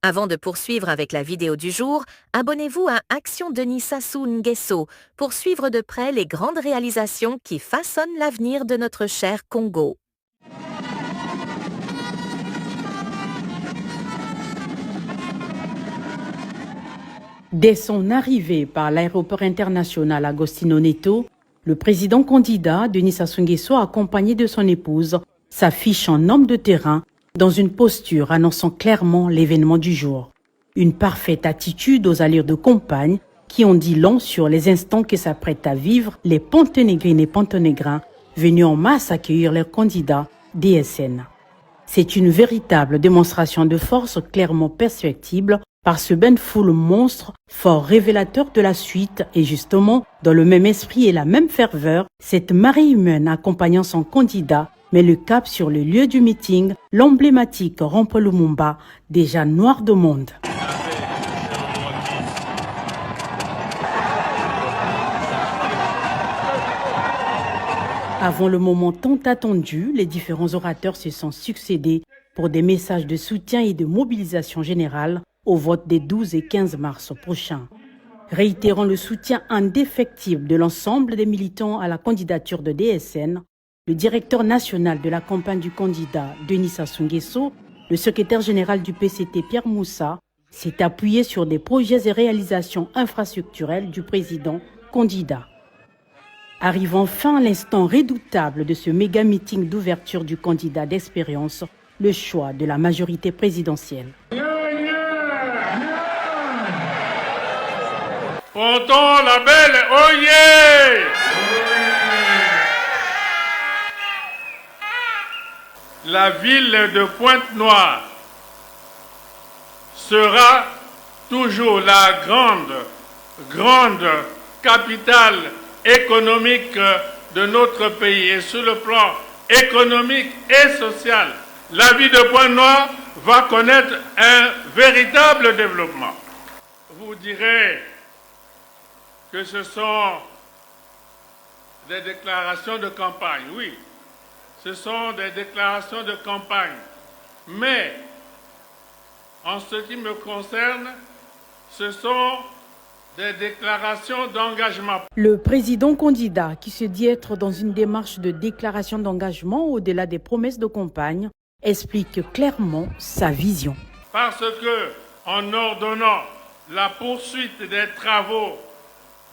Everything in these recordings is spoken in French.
Avant de poursuivre avec la vidéo du jour, abonnez-vous à Action Denis Sassou Nguesso pour suivre de près les grandes réalisations qui façonnent l'avenir de notre cher Congo. Dès son arrivée par l'aéroport international Agostinho Neto, le président candidat Denis Sassou Nguesso, accompagné de son épouse, s'affiche en homme de terrain dans une posture annonçant clairement l'événement du jour. Une parfaite attitude aux allures de compagne qui en dit long sur les instants que s'apprêtent à vivre les Ponténégrines et Ponténégrins venus en masse accueillir leur candidat DSN. C'est une véritable démonstration de force clairement perceptible par ce bain de foule monstre, fort révélateur de la suite, et justement, dans le même esprit et la même ferveur, cette marée humaine accompagnant son candidat met le cap sur le lieu du meeting, l'emblématique Rond-Point Lumumba, déjà noir de monde. Avant le moment tant attendu, les différents orateurs se sont succédés pour des messages de soutien et de mobilisation générale au vote des 12 et 15 mars prochains. Réitérant le soutien indéfectible de l'ensemble des militants à la candidature de DSN, le directeur national de la campagne du candidat Denis Sassou Nguesso, le secrétaire général du PCT Pierre Moussa, s'est appuyé sur des projets et réalisations infrastructurelles du président candidat. Arrive enfin l'instant redoutable de ce méga meeting d'ouverture du candidat d'expérience, le choix de la majorité présidentielle. Pontons la belle, oyez! La ville de Pointe-Noire sera toujours la grande capitale économique de notre pays. Et sur le plan économique et social, la ville de Pointe-Noire va connaître un véritable développement. Vous direz que ce sont des déclarations de campagne. Oui, ce sont des déclarations de campagne. Mais, en ce qui me concerne, ce sont des déclarations d'engagement. Le président candidat, qui se dit être dans une démarche de déclaration d'engagement au-delà des promesses de campagne, explique clairement sa vision. Parce que, en ordonnant la poursuite des travaux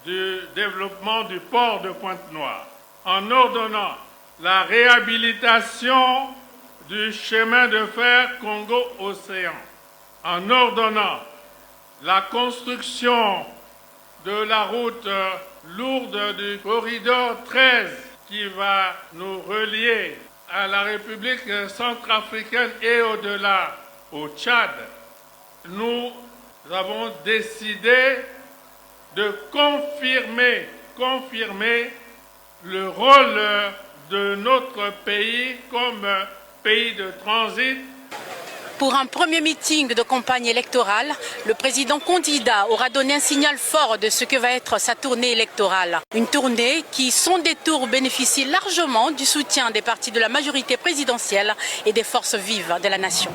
du développement du port de Pointe-Noire, en ordonnant la réhabilitation du chemin de fer Congo-Océan, en ordonnant la construction de la route lourde du corridor 13 qui va nous relier à la République centrafricaine et au-delà, au Tchad, nous avons décidé de confirmer le rôle de notre pays comme pays de transit. Pour un premier meeting de campagne électorale, le président candidat aura donné un signal fort de ce que va être sa tournée électorale. Une tournée qui, sans détour, bénéficie largement du soutien des partis de la majorité présidentielle et des forces vives de la nation.